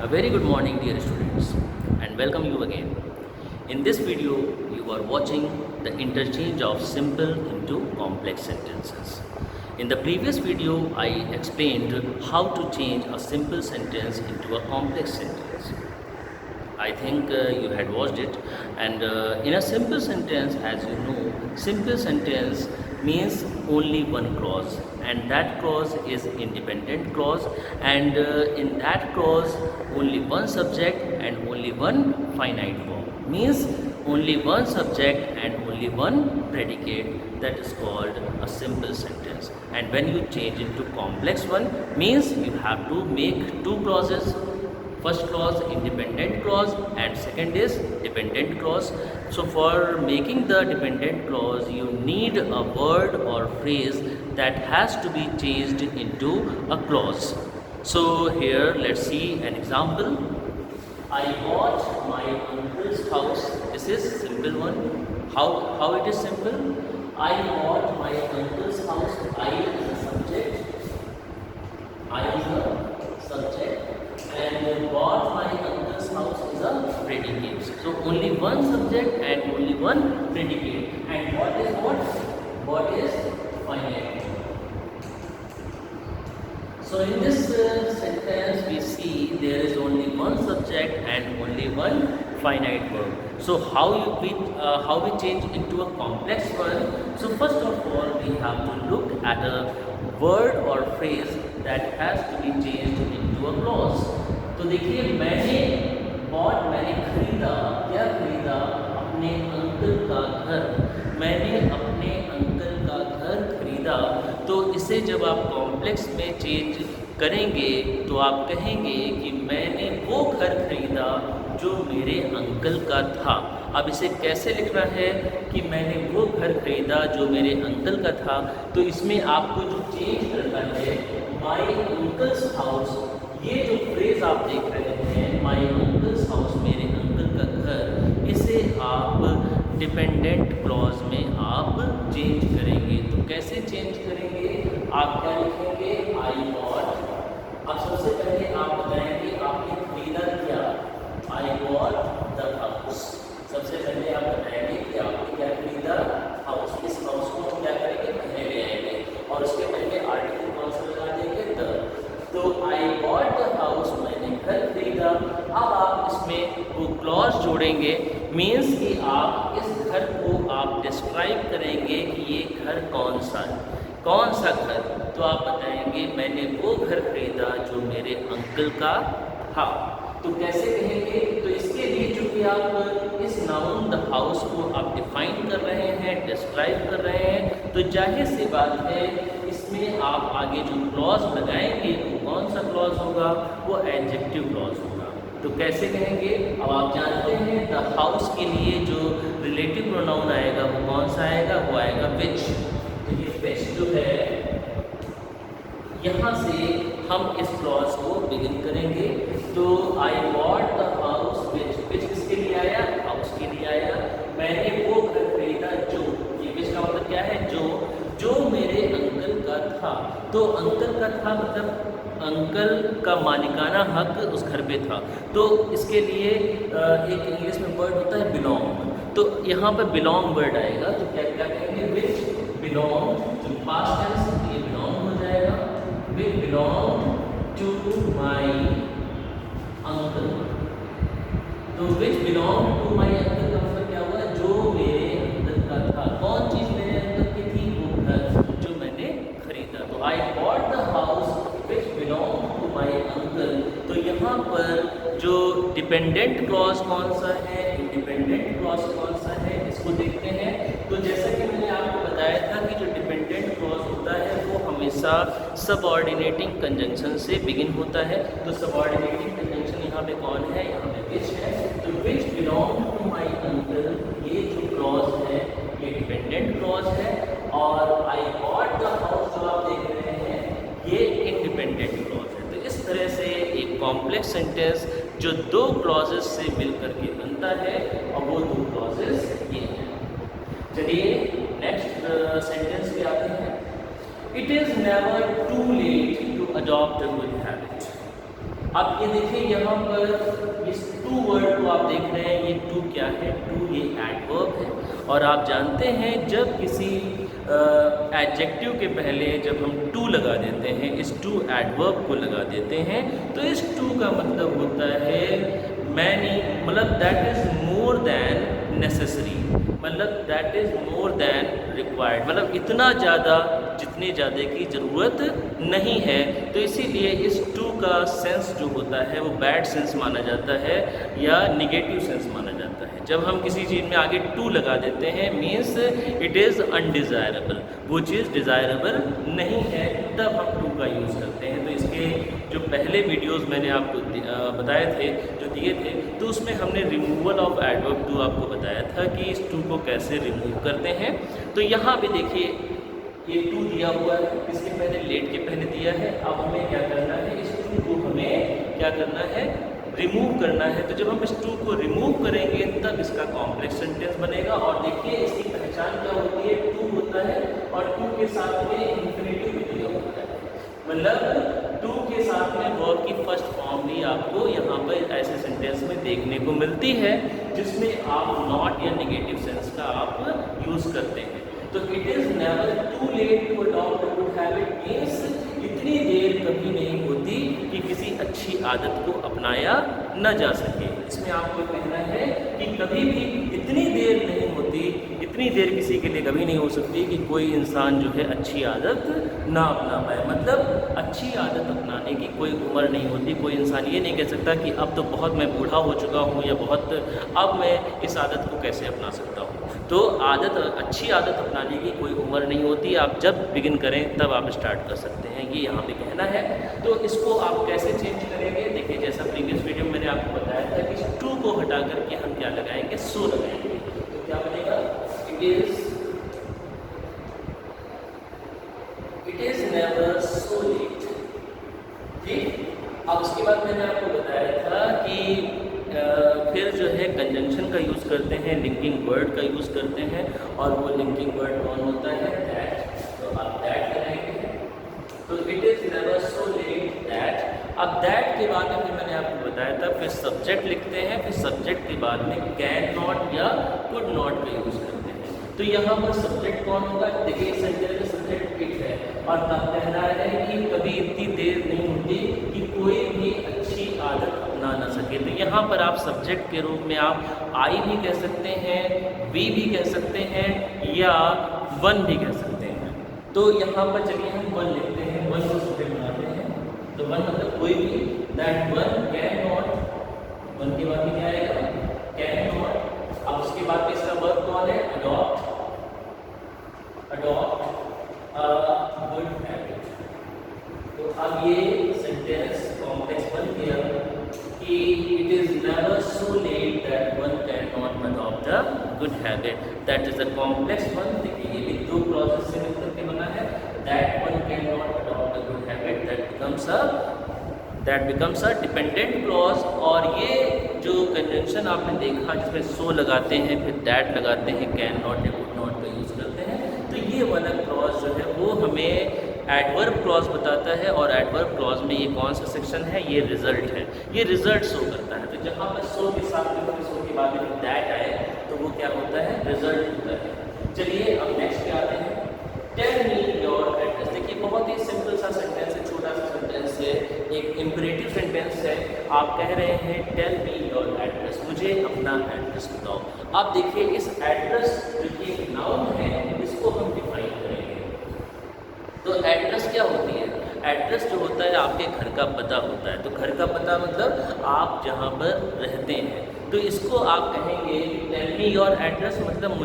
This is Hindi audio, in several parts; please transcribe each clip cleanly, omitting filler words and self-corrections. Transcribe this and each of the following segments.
A very good morning, dear students, and welcome you again. In this video, you are watching the interchange of simple into complex sentences. In the previous video, I explained how to change a simple sentence into a complex sentence. I think you had watched it, and in a simple sentence, as you know, simple sentence means only one clause, and that clause is independent clause, and in that clause only one subject and only one finite verb, means only one subject and only one predicate. That is called a simple sentence. And when you change into complex one, means you have to make two clauses. First clause independent clause and second is dependent clause. So for making the dependent clause, you need a word or phrase that has to be changed into a clause. So here let's see an example. I bought my uncle's house. This is simple one. How it is simple? I bought my uncle's house. I is a subject. I is a subject. And bought my uncle's house is a predicate. So only one subject and only one predicate. And what is what? What is finite? So in this sentence we see there is only one subject and only one finite verb. So how we change into a complex one? So first of all we have to look at a word or phrase that has to be changed into a clause. तो देखिए मैंने खरीदा, क्या खरीदा? अपने अंकल का घर। मैंने अपने अंकल का घर खरीदा। तो इसे जब आप कॉम्प्लेक्स में चेंज करेंगे तो आप कहेंगे कि मैंने वो घर खरीदा जो मेरे अंकल का था। अब इसे कैसे लिखना है कि मैंने वो घर खरीदा जो मेरे अंकल का था? तो इसमें आपको जो चेंज करना है माई अंकल्स हाउस, ये जो फ्रेज आप देख रहे हैं माई अंकल्स हाउस, मेरे अंकल का घर, इसे आप डिपेंडेंट क्लॉज में आप चेंज करेंगे। तो कैसे चेंज करेंगे? आप क्या लिखेंगे? I bought. अब सबसे पहले आप बताएंगे आपने खरीदा क्या? आई बॉट द हाउस। सबसे पहले आप बताएंगे कि आपने क्या खरीदा? हाउस। इस हाउस को हम क्या करेंगे? पहले ले आएंगे और उसके पहले आर्टिकल कौन सा लगा देंगे? द। तो आई बॉट द हाउस, मैंने घर खरीदा। अब आप इसमें वो क्लॉज जोड़ेंगे, मीन्स कि आप इस घर को आप डिस्क्राइब करेंगे कि ये घर कौन सा है, कौन सा घर? तो आप बताएंगे मैंने वो घर खरीदा जो मेरे अंकल का था। तो कैसे कहेंगे? तो इसके लिए चूँकि आप इस नाउन द हाउस को आप डिफाइन कर रहे हैं, डिस्क्राइब कर रहे हैं, तो जाहिर सी बात है इसमें आप आगे जो क्लॉज लगाएंगे वो कौन सा क्लॉज होगा? वो एडजेक्टिव क्लॉज होगा। तो कैसे कहेंगे? अब आप जानते हैं द हाउस के लिए जो रिलेटिव प्रोनाउन आएगा वो कौन सा आएगा? वो आएगा विच। तो ये विच जो है, यहाँ से हम इस क्लॉज को बिगिन करेंगे। तो I bought the house which, which किसके लिए आया? हाउस के लिए आया। मैंने वो घर खरीदा जो, ये विच का मतलब क्या है? जो मेरे अंकल का था। तो अंकल का था मतलब अंकल का मालिकाना हक उस घर पे था। तो इसके लिए एक इंग्लिश में वर्ड होता है बिलोंग। तो यहाँ पर बिलोंग वर्ड आएगा। तो क्या क्या कहेंगे? Which belong to, past tense ये बिलोंग हो जाएगा। Which belong to my uncle. तो which belong to my uncle का मतलब क्या हुआ? जो मेरे अंकल का था। कौन चीज़ मेरे अंकल की थी? वो घर जो मैंने खरीदा। तो I bought the house which belong to my uncle. तो यहाँ पर जो डिपेंडेंट क्लॉज कौन सा है, इंडिपेंडेंट क्लॉज कौन सा है, इसको देखते हैं। तो जैसा कि मैंने आपको बताया था कि जो डिपेंडेंट क्लॉज होता है वो हमेशा सबऑर्डिनेटिंग कंजंक्शन से बिगिन होता है। तो सबऑर्डिनेटिंग कंजंक्शन यहाँ पे कौन है? यहाँ पे विच है। तो which belong to my uncle, ये जो क्लॉज है ये डिपेंडेंट क्लॉज है। और आई बॉट द हाउस जो आप देख रहे हैं ये इंडिपेंडेंट क्लॉज है। तो इस तरह से एक कॉम्प्लेक्स सेंटेंस जो दो क्लॉजेस से मिलकर के बनता है, और वो दो क्लॉजेस ये हैं। चलिए नेक्स्ट सेंटेंस पे आते हैं। It is never too late to adopt a good habit. अब ये देखिए यहाँ पर इस टू वर्ड को आप देख रहे हैं, ये टू क्या है, टू ये एडवर्ब है। और आप जानते हैं जब किसी एडजेक्टिव के पहले जब हम टू लगा देते हैं, इस टू एडवर्ब को लगा देते हैं, तो इस टू का मतलब होता है मैनी, मतलब that is more than necessary, मतलब that is more than required, मतलब इतना ज़्यादा जितने ज़्यादा की ज़रूरत नहीं है। तो इसीलिए इस टू का सेंस जो होता है वो बैड सेंस माना जाता है या निगेटिव सेंस माना जाता है। जब हम किसी चीज़ में आगे टू लगा देते हैं मीन्स इट इज़ अनडिज़ायरेबल, वो चीज़ डिज़ायरेबल नहीं है, तब हम टू का यूज़ करते हैं। तो इसके जो पहले वीडियोज़ मैंने आपको बताए थे, जो दिए थे, तो उसमें हमने रिमूवल ऑफ एडवर्ब टू आपको बताया था कि इस टू को कैसे रिमूव करते हैं। तो यहाँ पे देखिए ये टू दिया हुआ है, इसके पहले लेट के पहले दिया है। अब हमें क्या करना है, इस टू को हमें क्या करना है, रिमूव करना है। तो जब हम इस टू को रिमूव करेंगे तब इसका कॉम्प्लेक्स सेंटेंस बनेगा। और देखिए इसकी पहचान क्या होती है, टू होता है और टू के साथ में इंफिनिटिव भी दिया होता है, मतलब टू के साथ में वर्ब की फर्स्ट फॉर्म भी आपको यहाँ पर ऐसे सेंटेंस में देखने को मिलती है जिसमें आप नॉट या नेगेटिव सेंस का आप यूज़ करते हैं। तो it is never too late to adopt a good habit means इतनी देर कभी नहीं होती कि किसी अच्छी आदत को अपनाया न जा सके। इसमें आपको कहना है कि कभी भी इतनी देर नहीं होती, इतनी देर किसी के लिए कभी नहीं हो सकती कि कोई इंसान जो है अच्छी आदत ना अपना पाए। मतलब अच्छी आदत अपनाने की कोई उम्र नहीं होती। कोई इंसान ये नहीं कह सकता कि अब तो बहुत मैं बूढ़ा हो चुका हूँ या बहुत अब मैं इस आदत को कैसे अपना सकता हूँ। तो आदत, अच्छी आदत अपनाने की कोई उम्र नहीं होती। आप जब बिगिन करें तब आप स्टार्ट कर सकते हैं, ये यहाँ पे कहना है। तो इसको आप कैसे चेंज करेंगे, देखिए जैसा प्रीवियस वीडियो में मैंने आपको बताया था कि टू को हटा करके हम क्या लगाएंगे, सो लगाएंगे। तो क्या बनेगा, it is never so let. ठीक, अब उसके बाद मैंने आपको बताया था कि फिर जो है कंजंक्शन का यूज़ करते हैं, लिंकिंग वर्ड का यूज़ करते हैं, और वो लिंकिंग वर्ड कौन होता है, दैट। तो आप दैट लगाएंगे, तो it is never so let that. अब दैट के बाद में मैंने आपको बताया था फिर सब्जेक्ट लिखते हैं, फिर सब्जेक्ट के बाद में कैन नॉट या कुड नॉट का यूज़ करते हैं। तो यहाँ पर सब्जेक्ट कौन होगा, देखिए इस सेंटेंस में सब्जेक्ट इट है और तब कह रहा है कि कभी इतनी देर नहीं होती कि कोई भी अच्छी आदत अपना ना सके। तो यहाँ पर आप सब्जेक्ट के रूप में आप आई भी कह सकते हैं, वी भी कह सकते हैं या वन भी कह सकते हैं। तो यहाँ पर चलिए हम वन लिखते हैं, वन को सब्जेक्ट बनाते हैं। तो वन मतलब कोई भी, that one can not, one के बाद में क्या आएगा, कैन नॉट। अब उसके बाद में इसका वर्ब कौन है, adopt, adopt a good habit. तो अब ये सेंटेंस कॉम्प्लेक्स बन गया कि it is never so let that one can not adopt a good habit, that is a complex one. देखिए ये भी दो क्लॉजेस से मिलकर के बना है, that one can not adopt a good habit, that becomes a dependent clause. और ये जो कंजंक्शन आपने देखा जिसमें सो लगाते हैं, फिर दैट लगाते हैं, कैन नॉट या कुड नॉट का यूज़ करते हैं, तो ये वाला क्लॉज जो है वो हमें एडवर्ब क्लॉज बताता है। और एडवर्ब क्लॉज में ये कौन सा सेक्शन है, ये रिजल्ट है, ये रिजल्ट शो करता है। तो जहाँ पर सो के साथ में सो के बाद में दैट आए तो वो क्या होता है, रिजल्ट होता है। चलिए अब नेक्स्ट पे आते हैं, टेल मी योर एड्रेस। देखिए बहुत ही सिंपल सा सेंटेंस है, छोटा सा सेंटेंस है, एक इम्परेटिव सेंटेंस है। आप कह रहे हैं टेल मी योर एड्रेस, मुझे अपना एड्रेस बताओ। अब देखिए इस एड्रेस जो कि नाउन है इसको हम डिफाइन करेंगे। तो एड्रेस क्या होती है, एड्रेस जो होता है आपके घर का पता होता है। तो घर का पता मतलब आप जहाँ पर रहते हैं, तो इसको आप कहेंगे टेल मी योर एड्रेस, मतलब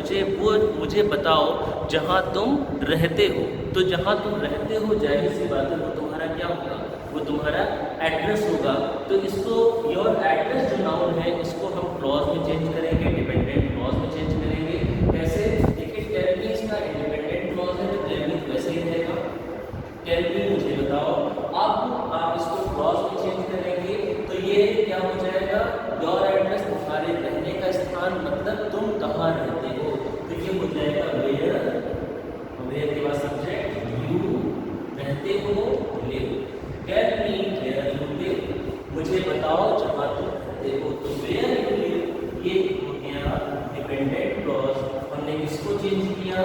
मुझे बताओ जहाँ तुम रहते हो। तो जहाँ तुम रहते हो, जाहिर सी बात है वो तुम्हारा क्या होगा, वो तुम्हारा एड्रेस होगा। तो इसको योर एड्रेस जो नाउन है इसको हम क्लॉज में चेंज करेंगे, डिपेंडेंट क्लॉज में चेंज करेंगे। कैसे, देखिए टेल मी इसका इंडिपेंडेंट क्लॉज है, तो टेल मी वैसे ही रहेगा, टेल मी मुझे बताओ। अब आप इसको क्लॉज में चेंज करेंगे तो ये क्या हो जाएगा, योर एड्रेस तुम्हारे रहने का स्थान, मतलब तुम कहाँ रहते हो। तो ये हो जाएगा वेयर, वेयर के बाद सब्जेक्ट, यू रहते हो, live. Tell me where you live, बताओ जहाँ तुम रहते हो, तो वेयर यू लिव ये हो गया डिपेंडेंट क्लॉज। हमने किसको चेंज किया,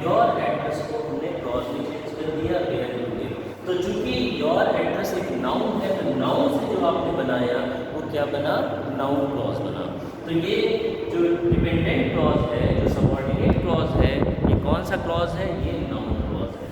योर एड्रेस को हमने क्लॉज में चेंज कर दिया, वेयर यू लिव। तो चूंकि योर एड्रेस एक नाउन है, तो नाउन से जो आपने बनाया वो क्या बना, नाउन क्लॉज बना। तो ये जो डिपेंडेंट क्लॉज है, जो सबऑर्डिनेट क्लॉज है, ये कौन सा क्लॉज है, ये नाउन क्लॉज है।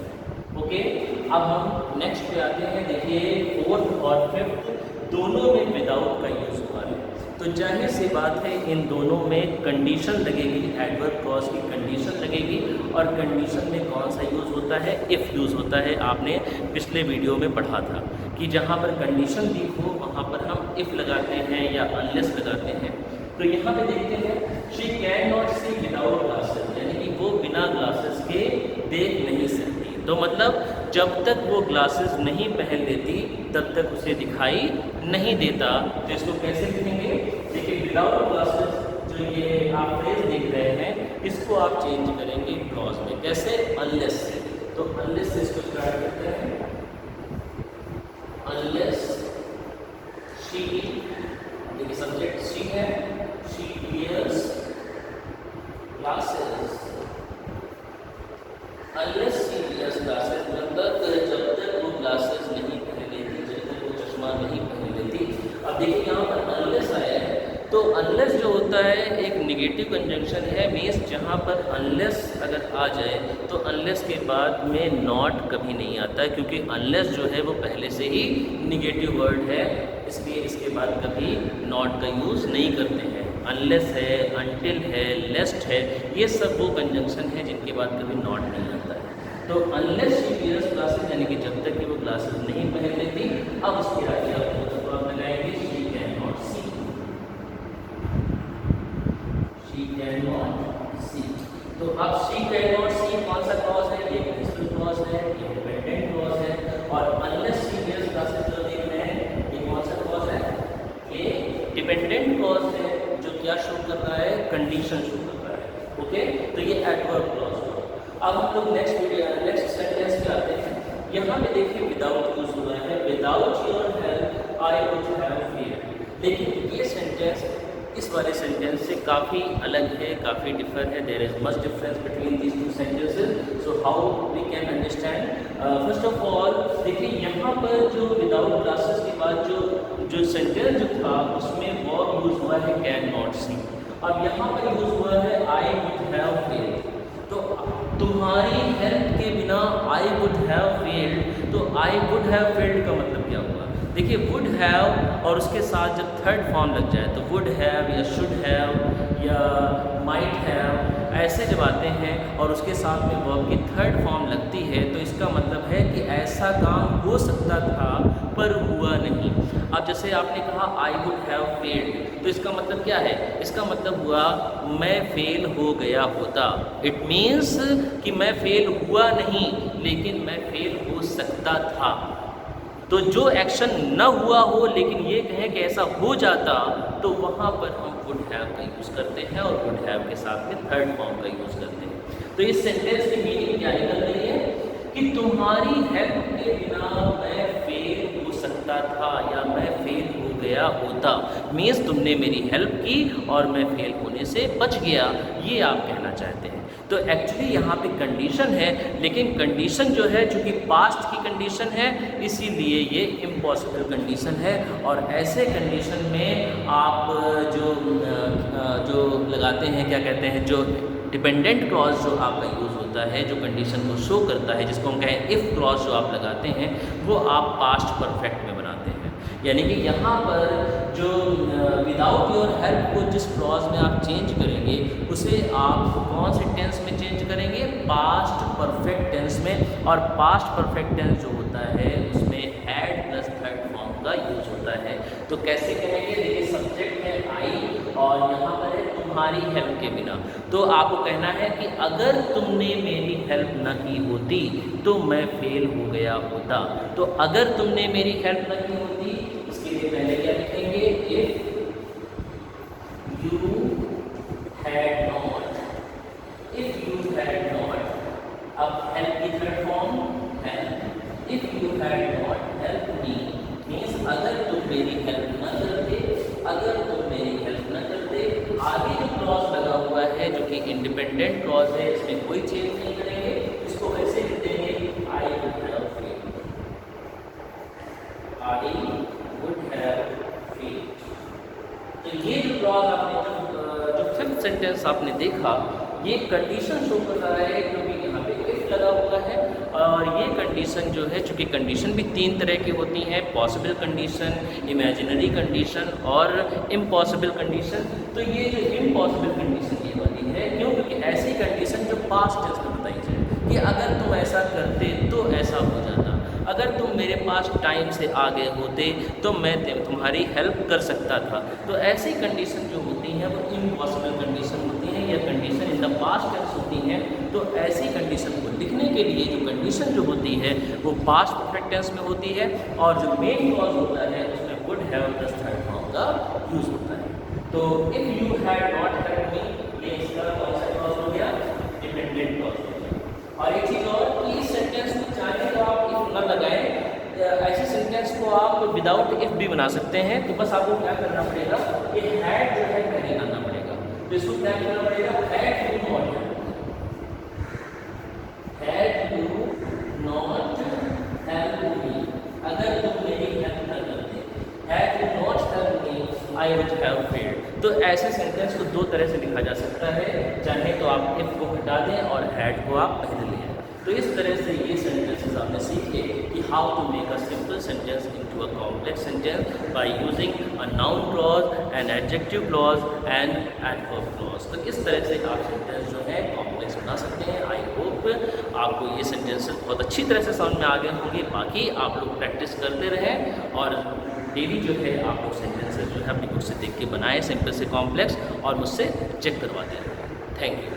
ओके, अब हम नेक्स्ट पे आते हैं। देखिए फोर्थ और फिफ्थ दोनों में विदाउट का यूज हुआ है, तो जाहिर सी बात है इन दोनों में कंडीशन लगेगी, एडवर्ब क्लॉज की कंडीशन लगेगी। और कंडीशन में कौन सा यूज़ होता है, इफ़ यूज़ होता है। आपने पिछले वीडियो में पढ़ा था कि जहाँ पर कंडीशन दी हो वहाँ पर हम इफ़ लगाते हैं या अनलेस लगाते हैं। तो यहाँ पे देखते हैं she can not see without glasses, यानी कि वो बिना ग्लासेस के देख नहीं सकती। तो मतलब जब तक वो ग्लासेस नहीं पहन लेती तब तक उसे दिखाई नहीं देता। तो इसको कैसे लिखेंगे, देखिए विदाउट ग्लासेस जो ये आप फ्रेज देख रहे हैं इसको आप चेंज करेंगे क्लॉज में, कैसे, अनलेस से। तो अनलेस से इसको स्टार्ट करते हैं, अनलेस शी, देखिए सब्जेक्ट शी है, she wears glasses, unless she wears glasses मतलब जब तक वो ग्लासेस नहीं पहन लेती, जब तक वो चश्मा नहीं पहन लेती। अब देखिए यहाँ पर अनलेस आया है, तो अनलेस जो होता है एक निगेटिव कंजंक्शन है, मीन्स जहाँ पर अनलेस अगर आ जाए तो अनलेस के बाद में नॉट कभी नहीं आता है, क्योंकि अनलेस जो है वो पहले से ही निगेटिव वर्ड है, इसलिए इसके बाद कभी नॉट का यूज़ नहीं करते हैं। अनलेस है, अनटिल है, लेस्ट है, ये सब वो कंजंक्शन है जिनके बाद कभी नॉट नहीं आता है। तो अनलेस शी वियर्स ग्लासेस यानी कि जब तक कि वो ग्लासेस नहीं पहन लेती। अब उसके आगे आप लगाएंगे she can not see, she can not see. तो अब शी कैन नॉट सी कौन सा क्लॉज है, ये प्रिंसिपल क्लॉज है, ये डिपेंडेंट क्लॉज है। और अनलेस शी वियर्स ग्लासेस जो देख रहे हैं ये कौन सा क्लॉज है, ये डिपेंडेंट क्लॉज है, जो क्या शो कर रहा है, कंडीशन शो कर रहा है। ओके, तो ये एडवर्ब क्लॉज है। अब हम लोग नेक्स्ट सेंटेंस पे आते हैं। यहाँ पे देखिए विदाउट यूज हुआ है, without your help I would have failed. लेकिन ये सेंटेंस इस वाले सेंटेंस से काफ़ी अलग है, काफ़ी डिफर है। There is much difference between these two sentences. So how we can understand, first of all देखिए यहाँ पर जो विदाउट ग्लासेस के बाद जो सेंटेंस जो था उसमें वर्ब यूज हुआ है कैन नॉट सी। अब यहाँ पर यूज हुआ है आई वुड हैव फेल्ड। तो तुम्हारी हेल्प के बिना आई वुड हैव फेल्ड, तो आई वुड हैव फेल्ड का मतलब क्या हुआ, देखिए वुड हैव और उसके साथ जब थर्ड फॉर्म लग जाए तो वुड हैव या शुड हैव या माइट हैव ऐसे जब आते हैं और उसके साथ में वर्ब की थर्ड फॉर्म लगती है तो इसका मतलब है कि ऐसा काम हो सकता था पर हुआ नहीं। अब जैसे आपने कहा आई वुड हैव फेल्ड, तो इसका मतलब क्या है, इसका मतलब हुआ मैं फेल हो गया होता। इट मीन्स कि मैं फेल हुआ नहीं लेकिन मैं फेल हो सकता था। तो जो एक्शन न हुआ हो लेकिन ये कहें कि ऐसा हो जाता तो वहाँ पर हम वुड हैव का यूज़ करते हैं और वुड हैव के साथ में थर्ड फॉर्म का यूज़ करते हैं। तो इस सेंटेंस की मीनिंग क्या निकल रही है कि तुम्हारी हेल्प के बिना मैं फेल हो सकता था या मैं फेल हो गया होता। मीन्स तुमने मेरी हेल्प की और मैं फेल होने से बच गया, ये आप कहना चाहते हैं। तो एक्चुअली यहाँ पे कंडीशन है, लेकिन कंडीशन जो है चूँकि पास्ट की कंडीशन है इसीलिए ये इम्पॉसिबल कंडीशन है। और ऐसे कंडीशन में आप जो लगाते हैं, क्या कहते हैं, जो डिपेंडेंट क्लॉज जो आपका यूज़ होता है, जो कंडीशन को शो करता है, जिसको हम कहें इफ़ क्लॉज जो आप लगाते हैं, वो आप पास्ट परफेक्ट में बनाते हैं। यानी कि यहाँ पर जो विदाउट योर हेल्प को जिस क्लॉज में आप चेंज करेंगे उसे आप कौन से टेंस में चेंज करेंगे, पास्ट परफेक्ट टेंस में। और पास्ट परफेक्ट टेंस जो होता है उसमें हैड प्लस थर्ड फॉर्म का यूज होता है। तो कैसे कहेंगे, देखिए सब्जेक्ट है आई और यहाँ पर है तुम्हारी हेल्प के बिना। तो आपको कहना है कि अगर तुमने मेरी हेल्प न की होती तो मैं फेल हो गया होता। तो अगर तुमने मेरी हेल्प न की होती, इसके लिए पहले क्या लिखेंगे, if you had not, if you had not. अब हेल्प की third form help, if you had not help me, means अगर तुम मेरी हेल्प न कर इंडिपेंडेंट क्लॉज है, इसमें कोई चेंज नहीं करेंगे, इसको वैसे लिख देंगे I would have field, I would have field. तो ये जो क्लॉज आपने जो फिफ्थ सेंटेंस आपने देखा, ये कंडीशन शो कर रहा है क्योंकि यहाँ पे इफ लगा हुआ है। और ये कंडीशन जो है, चूँकि कंडीशन भी तीन तरह की होती हैं, पॉसिबल कंडीशन, इमेजिनरी कंडीशन और इम्पॉसिबल कंडीशन। तो ये जो इम्पॉसिबल कंडीशन ये वाली है, क्यों? क्योंकि ऐसी कंडीशन जो पास्ट टेंस में बताई जाए कि अगर तुम ऐसा करते तो ऐसा हो जाता, अगर तुम मेरे पास टाइम से आगे होते तो मैं तुम्हारी हेल्प कर सकता था। तो ऐसी कंडीशन जो होती हैं वो इम्पॉसिबल कंडीशन होती हैं, या condition in the past tense होती हैं। तो ऐसी कंडीशन को लिखने के लिए जो कंडीशन जो होती है वो पास्ट परफेक्ट टेंस में होती है, और जो मेन क्लॉज होता है उसमें would have plus third form का यूज होता है। तो if you had not help me, ये इसका कौन सा क्लॉज हो गया? डिपेंडेंट क्लॉज हो गया। और एक चीज़ और कि इस सेंटेंस में चाहे तो आप इफ न लगाएं, ऐसे सेंटेंस को आप विदाउट इफ भी बना सकते हैं। तो बस आपको क्या करना पड़ेगा, ये हैड जो है पहले लाना पड़ेगा। तो इसको क्या करना पड़ेगा, had you not help me, अगर तुम मेरी हेल्प न करते, had you not help me I would have failed. तो ऐसे सेंटेंस को दो तरह से लिखा जा सकता है, चाहे तो आप इफ को हटा दें और हैड को आप पहले ले आए। तो इस तरह से ये सेंटेंसेस आपने सीखे कि how to make a simple sentence into a complex sentence by using a noun clause, an adjective clause and adverb clause. तो इस तरह से आप सेंटेंस जो है कॉम्प्लेक्स बना सकते हैं। आई होप आपको ये सेंटेंसेस बहुत अच्छी तरह से समझ में आ गए होंगे। बाकी आप लोग प्रैक्टिस करते रहें और डेली जो है आप लोग सेंटेंसेस जो है अपनी बुक से देख के बनाएं, सिंपल से कॉम्प्लेक्स, और मुझसे चेक करवाते रहें। Thank you.